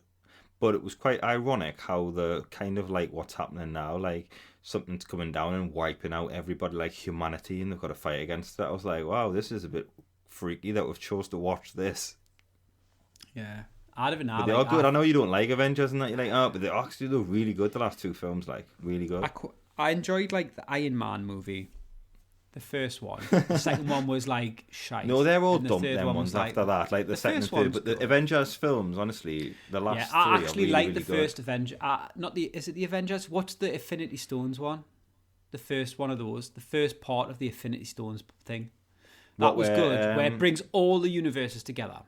But it was quite ironic how the kind of like what's happening now, like something's coming down and wiping out everybody, like humanity, and they've got to fight against it. I was like, wow, this is a bit freaky that we've chose to watch this. Yeah. I don't know. But they are good. I know you don't like Avengers and that. You're like, but they're actually really good. The last 2 films, like, really good. I enjoyed like the Iron Man movie, the first one. The second one was like shite. No, they're all dumb. Them ones after that, like the second and third. But the Avengers films, honestly, the last 3 I actually really, like really the first Avenger. Is it the Avengers? What's the Infinity Stones one? The first one of those. The first part of the Infinity Stones thing. That was good, where it brings all the universes together.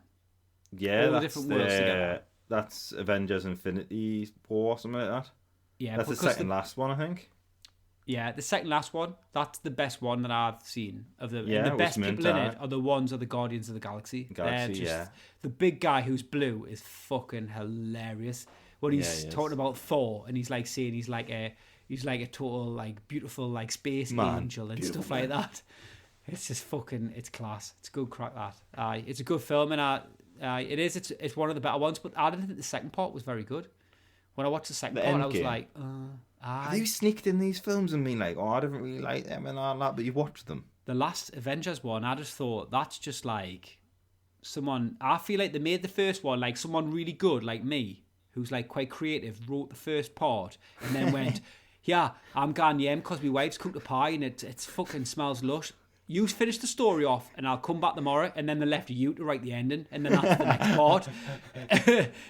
Yeah, all the that's different worlds together. That's Avengers Infinity War or something like that. Yeah, that's the second last one, I think. Yeah, the second last one. That's the best one that I've seen of the. Yeah, and the it best was people in it are the ones of the Guardians of the Galaxy. They're just, yeah. The big guy who's blue is fucking hilarious. When he's talking about Thor and he's like saying he's like a total like beautiful like space angel and stuff like that. It's just fucking, it's class. It's good crack that. It's a good film and it's one of the better ones. But I didn't think the second part was very good. When I watched the second part, I was like, have you sneaked in these films and been like, oh, I didn't really like them and all that, but you watched them? The last Avengers one, I just thought that's just like someone. I feel like they made the first one like someone really good, like me, who's like quite creative, wrote the first part and then went, yeah, I'm going because my wife's cooked a pie and it fucking smells lush. You finish the story off and I'll come back tomorrow, and then they left you to write the ending, and then that's the next part.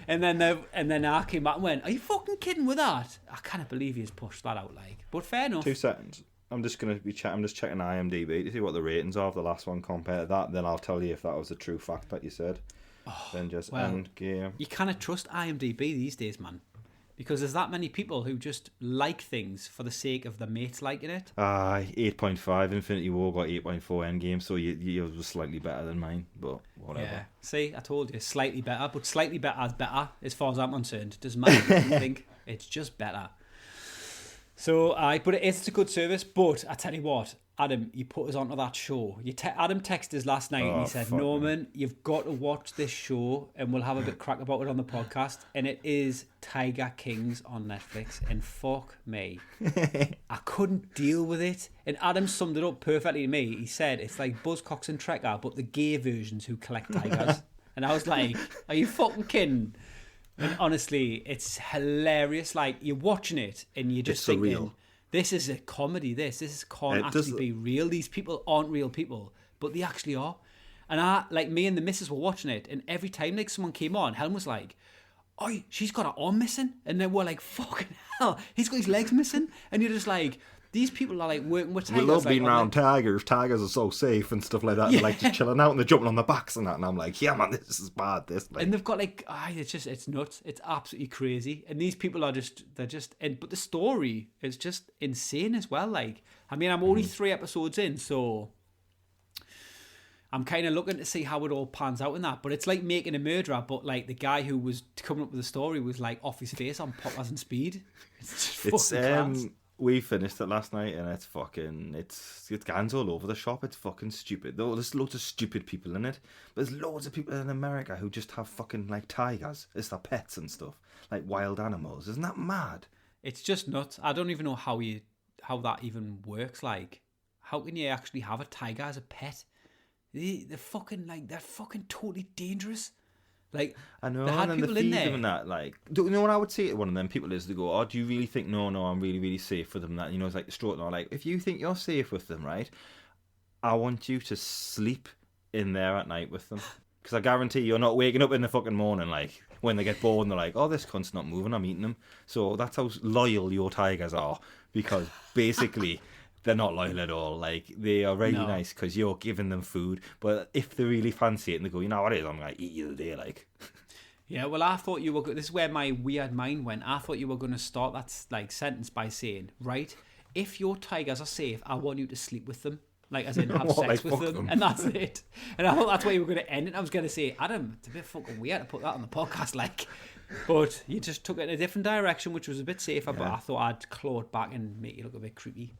and then I came back and went, are you fucking kidding with that? I can't believe he's pushed that out, like. But fair enough. 2 seconds. I'm just checking IMDb to see what the ratings are of the last one compared to that. Then I'll tell you if that was a true fact that you said. Then just Endgame. You cannot trust IMDb these days, man. Because there's that many people who just like things for the sake of the mates liking it. 8.5 Infinity War got 8.4 Endgame, so yours was slightly better than mine, but whatever. Yeah. See, I told you, slightly better, but slightly better is better as far as I'm concerned. It doesn't matter what you think, it's just better. So, but it's a good service, but I tell you what, Adam, you put us onto that show. Adam texted us last night and he said, Norman, you've got to watch this show and we'll have a bit crack about it on the podcast. And it is Tiger Kings on Netflix. And fuck me. I couldn't deal with it. And Adam summed it up perfectly to me. He said, it's like Buzzcocks and Trekker, but the gay versions who collect tigers. And I was like, are you fucking kidding? And honestly, it's hilarious. Like, you're watching it and you're just thinking... surreal. This is a comedy, this can't actually be real. These people aren't real people, but they actually are. And me and the missus were watching it, and every time like someone came on, Helen was like, oh, she's got her arm missing. And then we're like, fucking hell, he's got his legs missing. And you're just like, these people are like working with tigers. We love being like, around tigers. Tigers are so safe and stuff like that. Yeah. They're like just chilling out and they're jumping on the backs and that. And I'm like, yeah, man, this is bad. And they've got like, it's nuts. It's absolutely crazy. And these people are but the story is just insane as well. Like, I mean, I'm only 3 episodes in, so I'm kind of looking to see how it all pans out in that. But it's like Making a Murderer, but like the guy who was coming up with the story was like off his face on Poppers and Speed. It's fucking class. We finished it last night and it's gangs all over the shop. It's fucking stupid. There's loads of stupid people in it. But there's loads of people in America who just have fucking like tigers as their pets and stuff. Like wild animals. Isn't that mad? It's just nuts. I don't even know how that even works. Like, how can you actually have a tiger as a pet? They're fucking totally dangerous. Like, I know, they had and then people they in feed there. them and that. Like, do you know what I would say to one of them people is they go, oh, do you really think, no, I'm really, really safe with them? That, you know, it's like the stroke. And like, if you think you're safe with them, right, I want you to sleep in there at night with them. Because I guarantee you're not waking up in the fucking morning, like, when they get bored and they're like, oh, this cunt's not moving, I'm eating them. So that's how loyal your tigers are. Because basically... they're not loyal at all. Like, they are really nice because you're giving them food. But if they really fancy it and they go, you know what it is, I'm going to eat you today, like. Yeah, well, I thought you were... This is where my weird mind went. I thought you were going to start that like sentence by saying, right, if your tigers are safe, I want you to sleep with them. Like, as in have sex with them. And that's it. And I thought that's where you were going to end it. I was going to say, Adam, it's a bit fucking weird to put that on the podcast, like. But you just took it in a different direction, which was a bit safer. Yeah. But I thought I'd claw it back and make you look a bit creepy.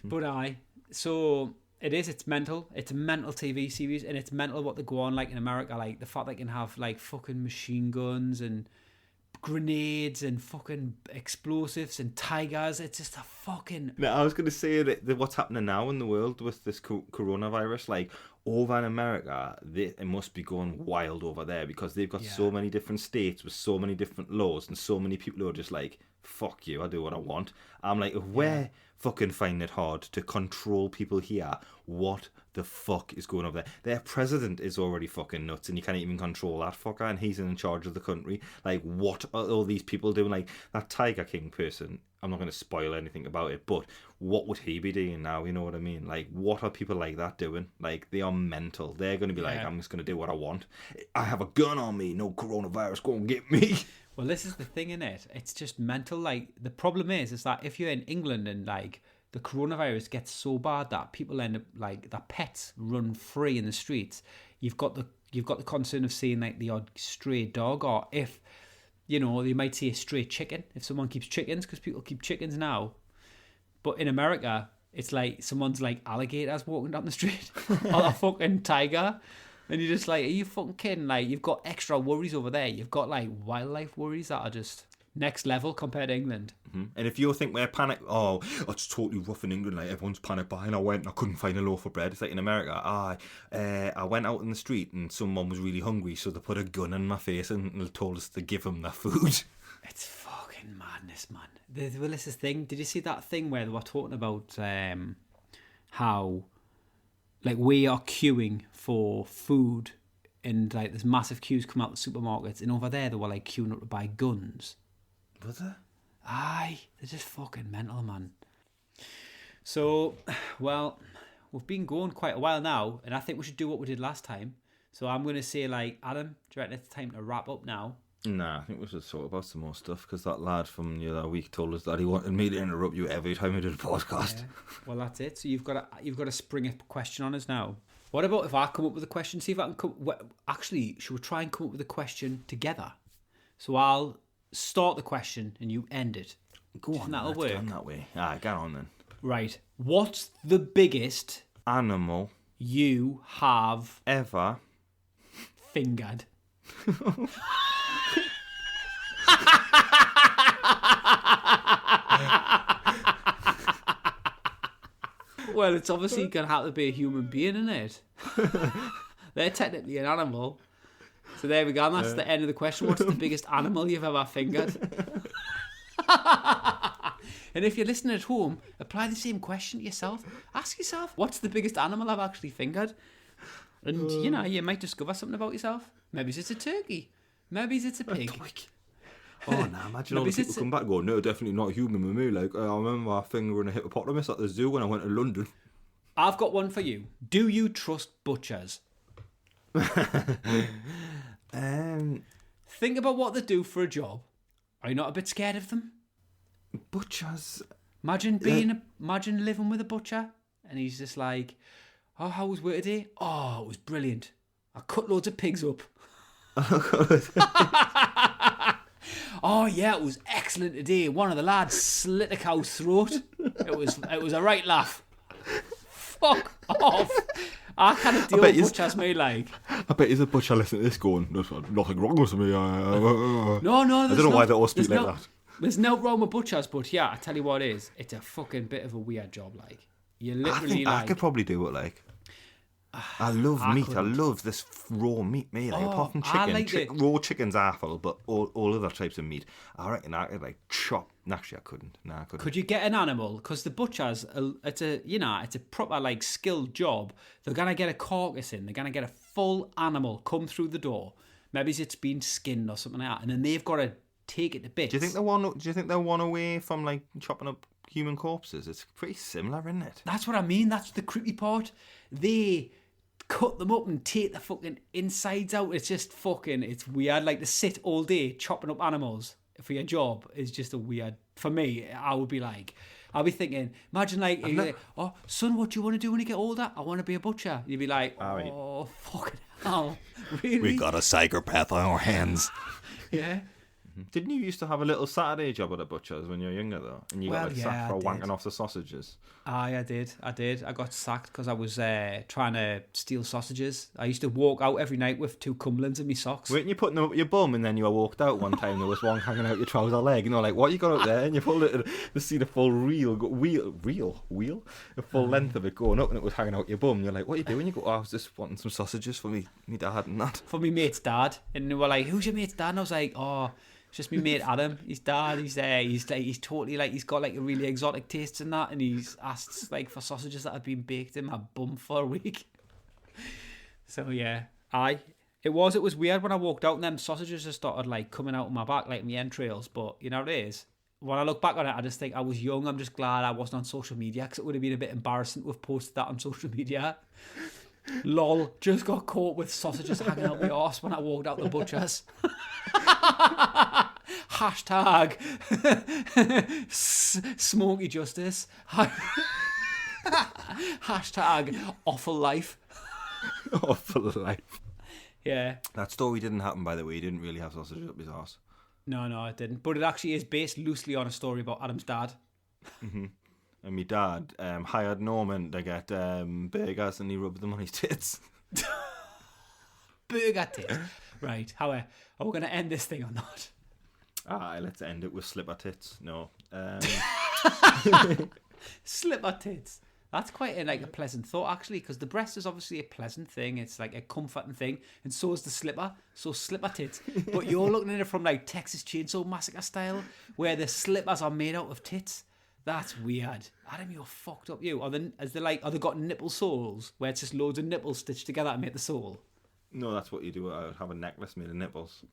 But so it's mental. It's a mental TV series, and it's mental what they go on like in America, like the fact they can have like fucking machine guns and grenades and fucking explosives and tigers. It's just a fucking... No, I was going to say that what's happening now in the world with this coronavirus, like over in America, it must be going wild over there because they've got so many different states with so many different laws and so many people who are just like, fuck you, I'll do what I want. I'm like, if we're fucking finding it hard to control people here, what the fuck is going on there? Their president is already fucking nuts, and you can't even control that fucker, and he's in charge of the country. Like, what are all these people doing? Like, that Tiger King person, I'm not going to spoil anything about it, but what would he be doing now? You know what I mean? Like, what are people like that doing? Like, they are mental. They're going to be like, I'm just going to do what I want. I have a gun on me. No coronavirus, go and get me. Well, this is the thing, innit? It's just mental. Like, the problem is that if you're in England and, like, the coronavirus gets so bad that people end up, like, their pets run free in the streets, you've got the concern of seeing, like, the odd stray dog, or if, you know, you might see a stray chicken, if someone keeps chickens, because people keep chickens now. But in America, it's like someone's, like, alligators walking down the street, or a fucking tiger. And you're just like, are you fucking kidding? Like, you've got extra worries over there. You've got, like, wildlife worries that are just next level compared to England. Mm-hmm. And if you think we're panicked, it's totally rough in England, like, everyone's panic buying. I went and I couldn't find a loaf of bread. It's like in America, I went out in the street and someone was really hungry, so they put a gun in my face and told us to give them their food. It's fucking madness, man. Well, this is the thing. Did you see that thing where they were talking about how, like, we are queuing for food, and, like, there's massive queues coming out the supermarkets, and over there they were, like, queuing up to buy guns. Was there? Aye, they're just fucking mental, man. So, well, we've been going quite a while now, and I think we should do what we did last time. So I'm going to say, like, Adam, do you reckon it's time to wrap up now? Nah, I think we should talk about some more stuff, because that lad from the other week told us that he wanted me to interrupt you every time we did a podcast. Yeah. Well, that's it. So you've got to spring a question on us now. What about if I come up with a question? See if I can actually, should we try and come up with a question together? So I'll start the question and you end it. Go on, that'll work. Done that way. Get on then. Right. What's the biggest animal you have ever fingered? Well, it's obviously going to have to be a human being, isn't it? They're technically an animal. So there we go, and that's the end of the question. What's the biggest animal you've ever fingered? And if you're listening at home, apply the same question to yourself. Ask yourself, what's the biggest animal I've actually fingered? And, you know, you might discover something about yourself. Maybe it's a turkey. Maybe it's a pig. Oh, nah, imagine all the people come back and go, no, definitely not human with me. Like, I remember fingering a hippopotamus at the zoo when I went to London. I've got one for you. Do you trust butchers? Think about what they do for a job. Are you not a bit scared of them? Butchers? Imagine living with a butcher, and he's just like, oh, how was work today? Oh, it was brilliant. I cut loads of pigs up. Oh yeah, it was excellent today. One of the lads slit a cow's throat. It was a right laugh. Fuck off. I can't deal with butchers, me, like. I bet he's a butcher listening to this going, there's nothing wrong with me. No, I don't know why they all speak like that. There's no wrong with butchers, but yeah, I tell you what it is. It's a fucking bit of a weird job, like. You literally, I could probably do it, like. I love meat. I love this raw meat, me. Like, apart from chicken, raw chicken's awful, but all other types of meat, I reckon I could, like, chop. Actually, I couldn't. No, I couldn't. Could you get an animal? Because the butchers, it's a proper, like, skilled job. They're gonna get a carcass in. They're gonna get a full animal come through the door. Maybe it's been skinned or something like that, and then they've got to take it to bits. Do you think they're one away from, like, chopping up human corpses? It's pretty similar, isn't it? That's what I mean. That's the creepy part. They cut them up and take the fucking insides out. It's just fucking, it's weird. Like, to sit all day chopping up animals for your job is just a weird, for me, I'll be thinking, imagine like, oh, son, what do you want to do when you get older? I want to be a butcher. You'd be like, oh, fucking hell. Really? We got a psychopath on our hands. Yeah. Didn't you used to have a little Saturday job at a butcher's when you were younger, though? And you got sacked for wanking off the sausages. Aye, I did. I got sacked because I was trying to steal sausages. I used to walk out every night with 2 Cumberlands in my socks. Weren't you putting them up your bum and then you were walked out one time? There was one hanging out your trouser leg. You know, like, what you got up there? And you pulled it to see the full wheel? The full length of it going up, and it was hanging out your bum. You're like, what are you doing? You go, I was just wanting some sausages for me dad and that. For me mate's dad. And they were like, who's your mate's dad? And I was like, oh, It's just me mate Adam, his dad. He's totally like he's got like a really exotic tastes in that, and he's asked like for sausages that have been baked in my bum for a week. So yeah, it was weird when I walked out and them sausages just started like coming out of my back like my entrails. But you know what it is. When I look back on it, I just think I was young. I'm just glad I wasn't on social media because it would have been a bit embarrassing to have posted that on social media. Lol, just got caught with sausages hanging out my arse when I walked out the butcher's. Hashtag smoky justice. Hashtag awful life. Awful life. Yeah. That story didn't happen, by the way. He didn't really have sausages up his arse. No, it didn't. But it actually is based loosely on a story about Adam's dad. Mm-hmm. And my dad hired Norman to get burgers, and he rubbed them on his tits. Burger tits. Right. How are we going to end this thing or not? Let's end it with slipper tits. No. Slipper tits. That's quite a pleasant thought, actually, because the breast is obviously a pleasant thing. It's like a comforting thing, and so is the slipper. So slipper tits. But you're looking at it from like Texas Chainsaw Massacre style, where the slippers are made out of tits. That's weird. Adam, you're fucked up. Are they got nipple soles where it's just loads of nipples stitched together to make the sole? No, that's what you do. I would have a necklace made of nipples.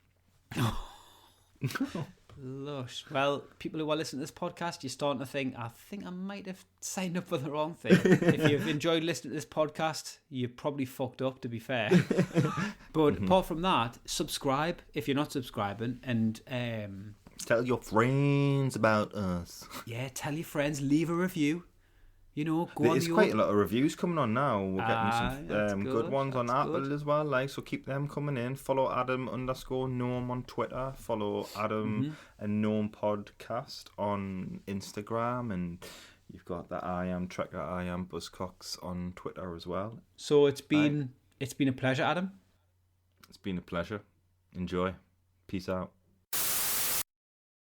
Lush. Well, people who are listening to this podcast, you're starting to think, I think I might have signed up for the wrong thing. If you've enjoyed listening to this podcast, you've probably fucked up, to be fair. But apart from that, subscribe if you're not subscribing, and tell your friends about us. Yeah, tell your friends, leave a review. Go There's on quite a lot of reviews coming on now. We're getting some good. good ones on That's Apple good. as well. So keep them coming in. Follow Adam_Gnome on Twitter. Follow Adam and Gnome Podcast on Instagram, and you've got the I Am Trekker, I Am Buzzcocks on Twitter as well. So it's been a pleasure, Adam. It's been a pleasure. Enjoy. Peace out.